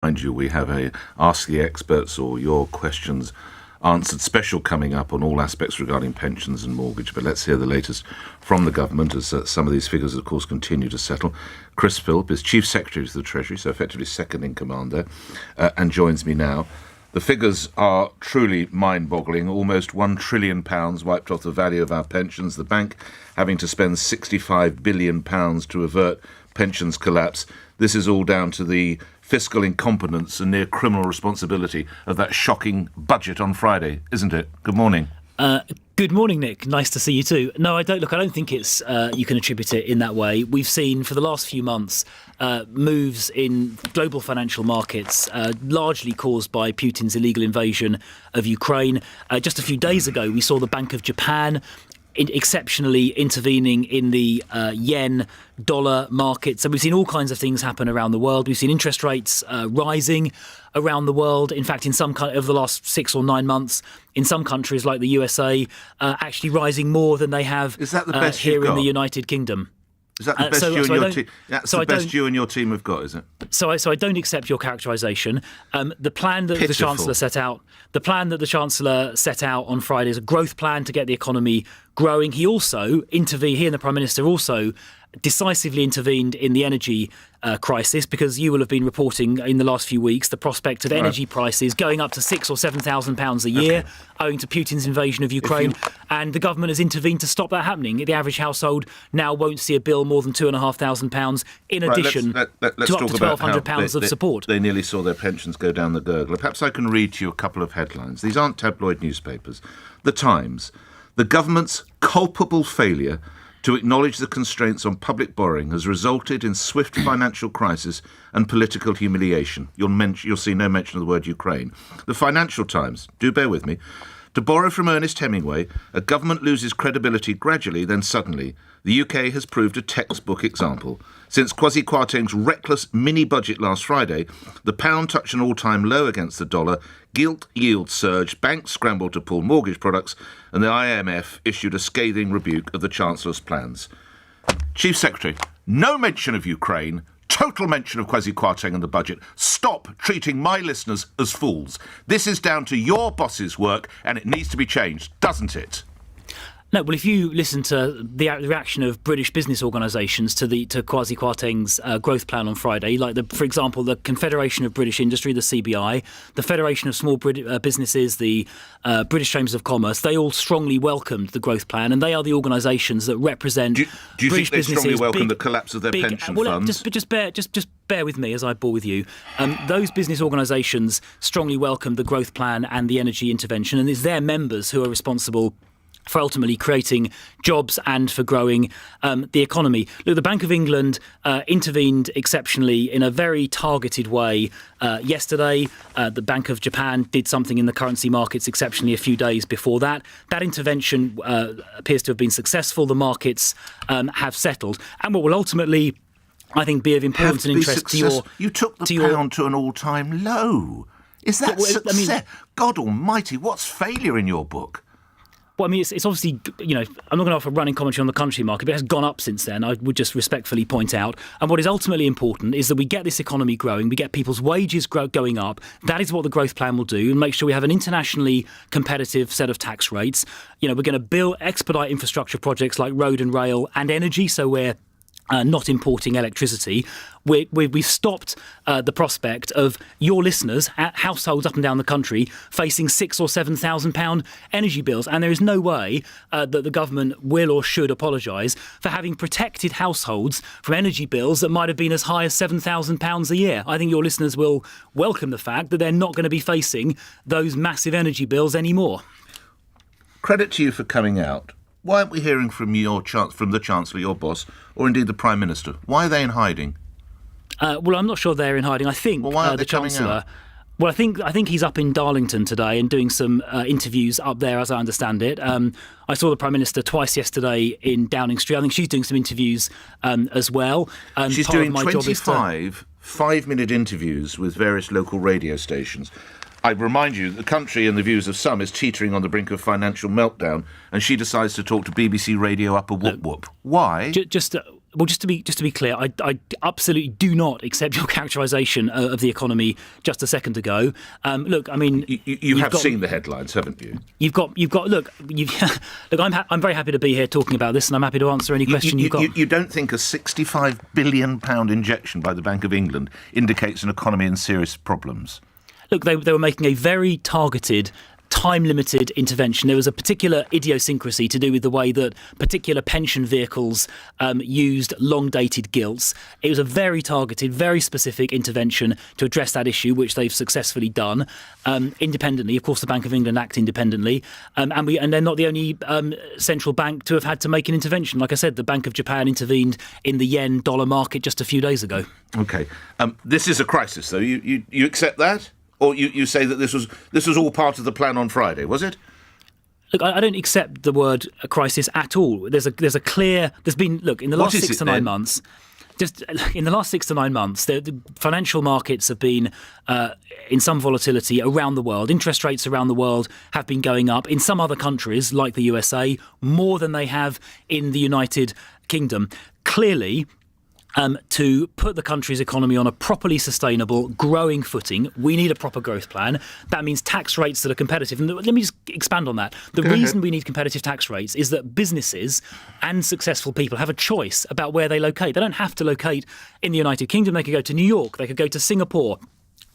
Mind you, we have a Ask the Experts or Your Questions Answered special coming up on all aspects regarding pensions and mortgage. But let's hear the latest from the government as some of these figures, of course, continue to settle. Chris Philp is Chief Secretary to the Treasury, so effectively second in command there, and joins me now. The figures are truly mind-boggling. Almost £1 trillion wiped off the value of our pensions. The bank having to spend £65 billion to avert pensions collapse. This is all down to the fiscal incompetence and near criminal responsibility of that shocking budget on Friday, isn't it? Good morning. Good morning, Nick. Nice to see you too. No, I don't think it's you can attribute it in that way. We've seen for the last few months moves in global financial markets, largely caused by Putin's illegal invasion of Ukraine. Just a few days ago, we saw the Bank of Japan exceptionally intervening in the yen-dollar markets. So we've seen all kinds of things happen around the world. We've seen interest rates rising around the world. In fact, over the last 6 or 9 months, in some countries like the USA, actually rising more than they have here in the United Kingdom. Is that the best you and your team? That's the best you and your team have got, is it? So I don't accept your characterisation. The plan that the Chancellor set out on Friday is a growth plan to get the economy growing. He and the Prime Minister also decisively intervened in the energy crisis, because you will have been reporting in the last few weeks the prospect of energy prices going up to £6,000 or £7,000 a year, owing to Putin's invasion of Ukraine, and the government has intervened to stop that happening. The average household now won't see a bill more than £2,500 in addition to up to £1,200 of support. They nearly saw their pensions go down the gurgler. Perhaps I can read to you a couple of headlines. These aren't tabloid newspapers. The Times: the government's culpable failure to acknowledge the constraints on public borrowing has resulted in swift financial crisis and political humiliation. You'll see no mention of the word Ukraine. The Financial Times: do bear with me. To borrow from Ernest Hemingway, a government loses credibility gradually, then suddenly. The UK has proved a textbook example. Since Kwasi Kwarteng's reckless mini-budget last Friday, the pound touched an all-time low against the dollar, gilt yields surged, banks scrambled to pull mortgage products, and the IMF issued a scathing rebuke of the Chancellor's plans. Chief Secretary, no mention of Ukraine, total mention of Kwasi Kwarteng in the budget. Stop treating my listeners as fools. This is down to your boss's work, and it needs to be changed, doesn't it? No, well, if you listen to the reaction of British business organisations to Kwasi Kwarteng's growth plan on Friday, like, for example, the Confederation of British Industry, the CBI, the Federation of Small Businesses, the British Chambers of Commerce, they all strongly welcomed the growth plan, and they are the organisations that represent do you British think they businesses. Strongly welcome the collapse of their pension funds? Just bear with me as I bore with you. Those business organisations strongly welcomed the growth plan and the energy intervention, and it's their members who are responsible for ultimately creating jobs and for growing the economy. Look, the Bank of England intervened exceptionally in a very targeted way yesterday. The Bank of Japan did something in the currency markets exceptionally a few days before that. That intervention appears to have been successful. The markets have settled. And what will ultimately, I think, be of importance and interest to your... You took the pound to an all-time low. Is that success? God almighty, what's failure in your book? Well, I mean, it's obviously, I'm not going to offer running commentary on the country market, but it has gone up since then, I would just respectfully point out. And what is ultimately important is that we get this economy growing, we get people's wages going up. That is what the growth plan will do, and make sure we have an internationally competitive set of tax rates. We're going to expedite infrastructure projects like road and rail and energy, so we're not importing electricity. We've stopped the prospect of your listeners, households up and down the country, facing £6,000 or £7,000 energy bills. And there is no way that the government will or should apologise for having protected households from energy bills that might have been as high as £7,000 a year. I think your listeners will welcome the fact that they're not going to be facing those massive energy bills anymore. Credit to you for coming out. Why aren't we hearing from the Chancellor, your boss, or indeed the Prime Minister? Why are they in hiding? Well, I'm not sure they're in hiding. I think why aren't the they coming Chancellor... out? Well, I think he's up in Darlington today and doing some interviews up there, as I understand it. I saw the Prime Minister twice yesterday in Downing Street. I think she's doing some interviews as well. She's doing 25 5-minute interviews with various local radio stations. I remind you, the country, in the views of some, is teetering on the brink of financial meltdown, and she decides to talk to BBC Radio up a whoop-whoop. Why? Well, just to be clear, I absolutely do not accept your characterisation of the economy just a second ago. Look, I mean, you have seen the headlines, haven't you? Look. I'm very happy to be here talking about this, and I'm happy to answer any question you've got. You don't think a £65 billion injection by the Bank of England indicates an economy in serious problems? Look, they were making a very targeted, time-limited intervention. There was a particular idiosyncrasy to do with the way that particular pension vehicles used long-dated gilts. It was a very targeted, very specific intervention to address that issue, which they've successfully done independently. Of course, the Bank of England act independently, and they're not the only central bank to have had to make an intervention. Like I said, the Bank of Japan intervened in the yen-dollar market just a few days ago. OK. This is a crisis, though. You accept that? Or you say that this was all part of the plan on Friday, was it? Look, I don't accept the word crisis at all. There's been in the last 6 to 9 months. Just in the last 6 to 9 months, the financial markets have been in some volatility around the world. Interest rates around the world have been going up. In some other countries, like the USA, more than they have in the United Kingdom. Clearly, to put the country's economy on a properly sustainable, growing footing, we need a proper growth plan. That means tax rates that are competitive. And let me just expand on that. The reason we need competitive tax rates is that businesses and successful people have a choice about where they locate. They don't have to locate in the United Kingdom. They could go to New York. They could go to Singapore.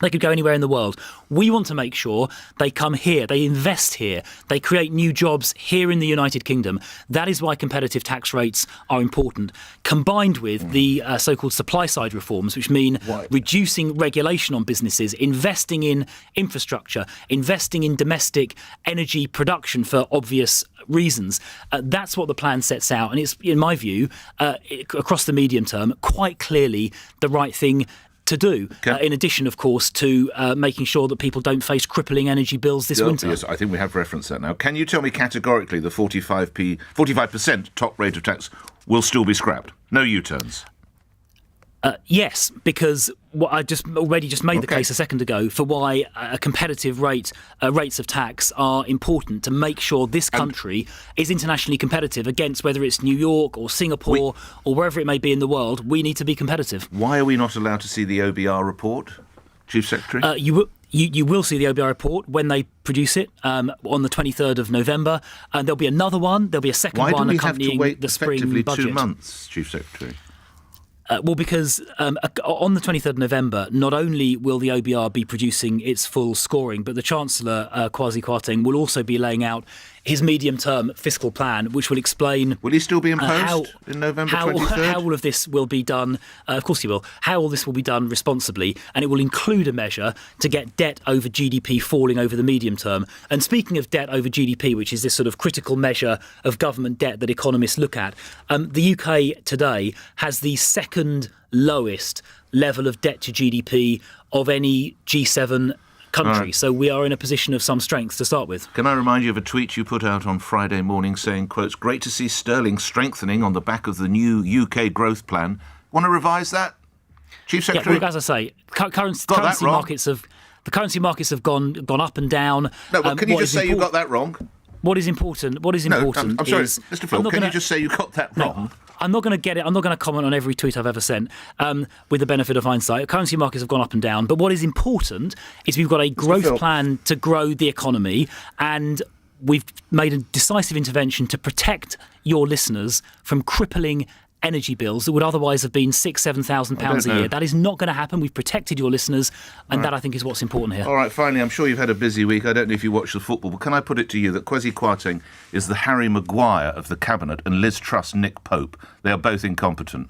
They could go anywhere in the world. We want to make sure they come here, they invest here, they create new jobs here in the United Kingdom. That is why competitive tax rates are important, combined with the so-called supply-side reforms, which mean reducing regulation on businesses, investing in infrastructure, investing in domestic energy production for obvious reasons. That's what the plan sets out. And it's, in my view, across the medium term, quite clearly the right thing to do, in addition, of course, to making sure that people don't face crippling energy bills this winter. Yes, I think we have referenced that now. Can you tell me categorically the 45% top rate of tax will still be scrapped? No U-turns? Yes, because what I just made the case a second ago for why competitive rates of tax are important to make sure this country is internationally competitive against whether it's New York or Singapore or wherever it may be in the world. We need to be competitive. Why are we not allowed to see the OBR report, Chief Secretary? You will see the OBR report when they produce it on the 23rd of November, and there'll be another one. There'll be a second one accompanying the spring budget. Why do we have to wait effectively 2 months, Chief Secretary? Well, because on the 23rd of November, not only will the OBR be producing its full scoring, but the Chancellor, Kwasi Kwarteng, will also be laying out his medium-term fiscal plan, which will explain... Will he still be in post in November 23rd? How all of this will be done, of course he will, how all this will be done responsibly, and it will include a measure to get debt over GDP falling over the medium term. And speaking of debt over GDP, which is this sort of critical measure of government debt that economists look at, the UK today has the second lowest level of debt to GDP of any G7 country. Right. So we are in a position of some strength to start with. Can I remind you of a tweet you put out on Friday morning saying, quotes, "Great to see sterling strengthening on the back of the new UK growth plan." Want to revise that, Chief Secretary? Yeah, well, as I say, currency markets have gone up and down. No, but can you just say you got that wrong? What is important? I'm sorry, Mr. Philp. Can you just say you got that wrong? I'm not going to comment on every tweet I've ever sent with the benefit of hindsight. Currency markets have gone up and down. But what is important is we've got a growth plan to grow the economy, and we've made a decisive intervention to protect your listeners from crippling energy bills that would otherwise have been £6,000-7,000 a year. That is not going to happen. We've protected your listeners, and that, I think, is what's important here. All right, finally, I'm sure you've had a busy week. I don't know if you watch the football, but can I put it to you that Kwasi Kwarteng is the Harry Maguire of the Cabinet and Liz Truss Nick Pope? They are both incompetent.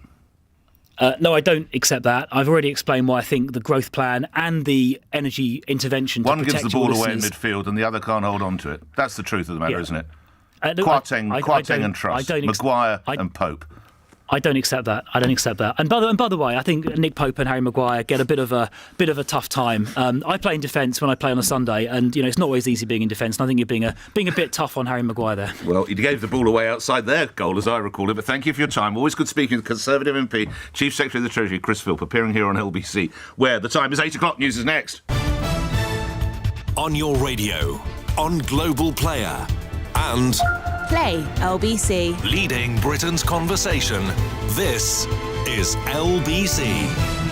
No, I don't accept that. I've already explained why I think the growth plan and the energy intervention to one protect gives the your ball away in listeners... midfield and the other can't hold on to it. That's the truth of the matter, isn't it? Kwarteng and Truss, Maguire and Pope. I don't accept that. And by the way, I think Nick Pope and Harry Maguire get a bit of a tough time. I play in defence when I play on a Sunday, and it's not always easy being in defence. And I think you're being a bit tough on Harry Maguire there. Well, he gave the ball away outside their goal, as I recall it. But thank you for your time. Always good speaking with Conservative MP, Chief Secretary of the Treasury, Chris Philp, appearing here on LBC, where the time is 8 o'clock. News is next. On your radio, on Global Player, and Play LBC. Leading Britain's conversation. This is LBC.